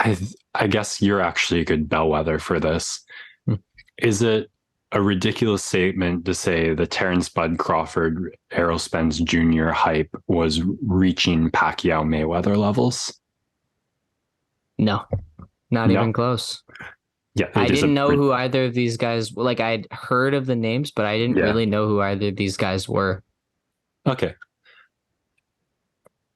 I I guess you're actually a good bellwether for this. Hmm. Is it a ridiculous statement to say the Terence Bud Crawford, Errol Spence Jr. hype was reaching Pacquiao Mayweather levels? No, not even No. close. Yeah, I it is a didn't know who either of these guys, like I'd heard of the names, but I didn't yeah. really know who either of these guys were. Okay.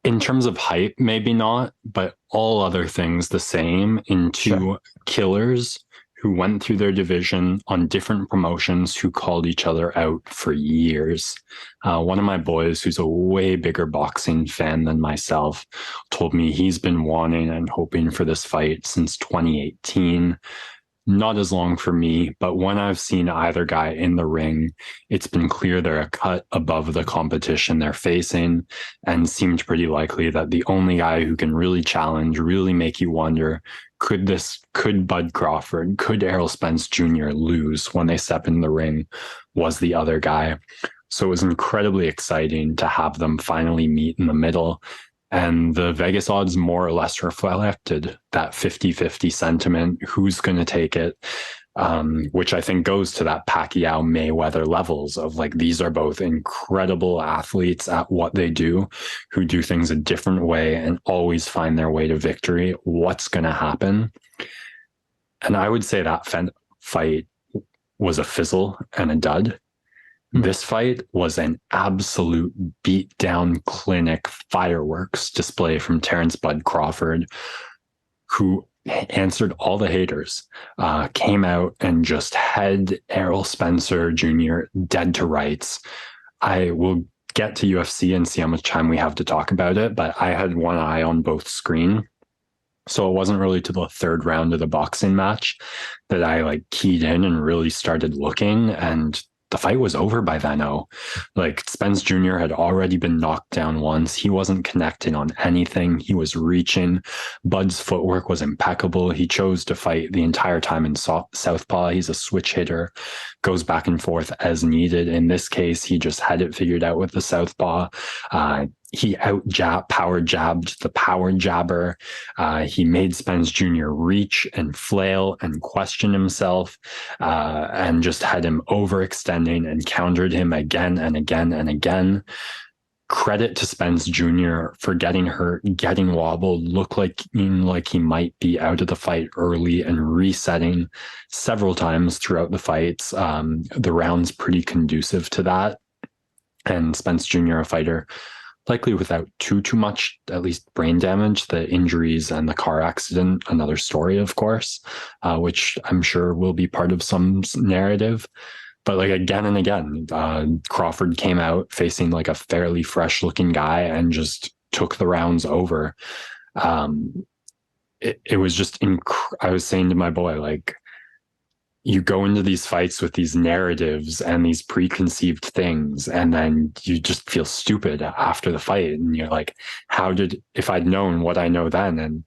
In terms of hype, maybe not, but all other things the same in Sure. two killers who went through their division on different promotions who called each other out for years. One of my boys, who's a way bigger boxing fan than myself, told me he's been wanting and hoping for this fight since 2018. Not as long for me, but when I've seen either guy in the ring, it's been clear they're a cut above the competition they're facing, and seemed pretty likely that the only guy who can really challenge, really make you wonder, could Bud Crawford, could Errol Spence Jr. lose when they step in the ring, was the other guy. So it was incredibly exciting to have them finally meet in the middle. And the Vegas odds more or less reflected that 50-50 sentiment. Who's going to take it? Which I think goes to that Pacquiao Mayweather levels of like, these are both incredible athletes at what they do, who do things a different way and always find their way to victory. What's going to happen? And I would say that fight was a fizzle and a dud. Hmm. This fight was an absolute beatdown clinic fireworks display from Terence Bud Crawford, who answered all the haters, came out and just had Errol Spencer Jr. dead to rights. I will get to UFC and see how much time we have to talk about it, but I had one eye on both screen. So it wasn't really to the third round of the boxing match that I like keyed in and really started looking. And the fight was over by then. Oh, like Spence Jr. had already been knocked down once. He wasn't connecting on anything. He was reaching. Bud's footwork was impeccable. He chose to fight the entire time in southpaw. He's a switch hitter, goes back and forth as needed. In this case, he just had it figured out with the southpaw. He power jabbed the power jabber. He made Spence Jr. reach and flail and question himself, and just had him overextending and countered him again and again and again. Credit to Spence Jr. for getting hurt, getting wobbled, looked like he might be out of the fight early and resetting several times throughout the fights. The round's pretty conducive to that. And Spence Jr., a fighter likely without too much, at least brain damage. The injuries and the car accident, another story, of course, which I'm sure will be part of some narrative. But like again and again, Crawford came out facing like a fairly fresh looking guy and just took the rounds over. It was just, I was saying to my boy, like, you go into these fights with these narratives and these preconceived things, and then you just feel stupid after the fight. And you're like, if I'd known what I know then? And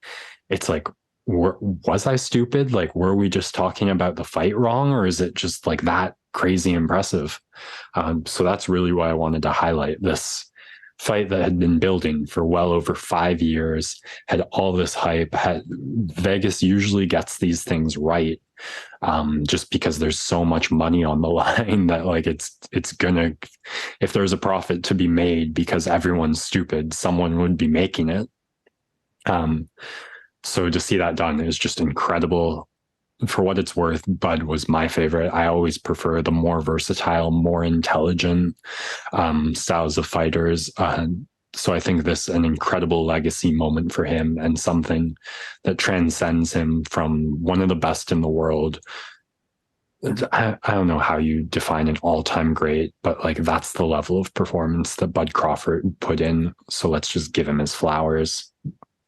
it's like, was I stupid? Like, were we just talking about the fight wrong? Or is it just like that crazy impressive? So that's really why I wanted to highlight this fight that had been building for well over 5 years, had all this hype. Vegas usually gets these things right, just because there's so much money on the line that like it's gonna, if there's a profit to be made because everyone's stupid, someone would be making it. So to see that done is just incredible. For what it's worth, Bud was my favorite. I always prefer the more versatile, more intelligent styles of fighters. So I think this is an incredible legacy moment for him, and something that transcends him from one of the best in the world. I don't know how you define an all-time great, but like that's the level of performance that Bud Crawford put in. So let's just give him his flowers.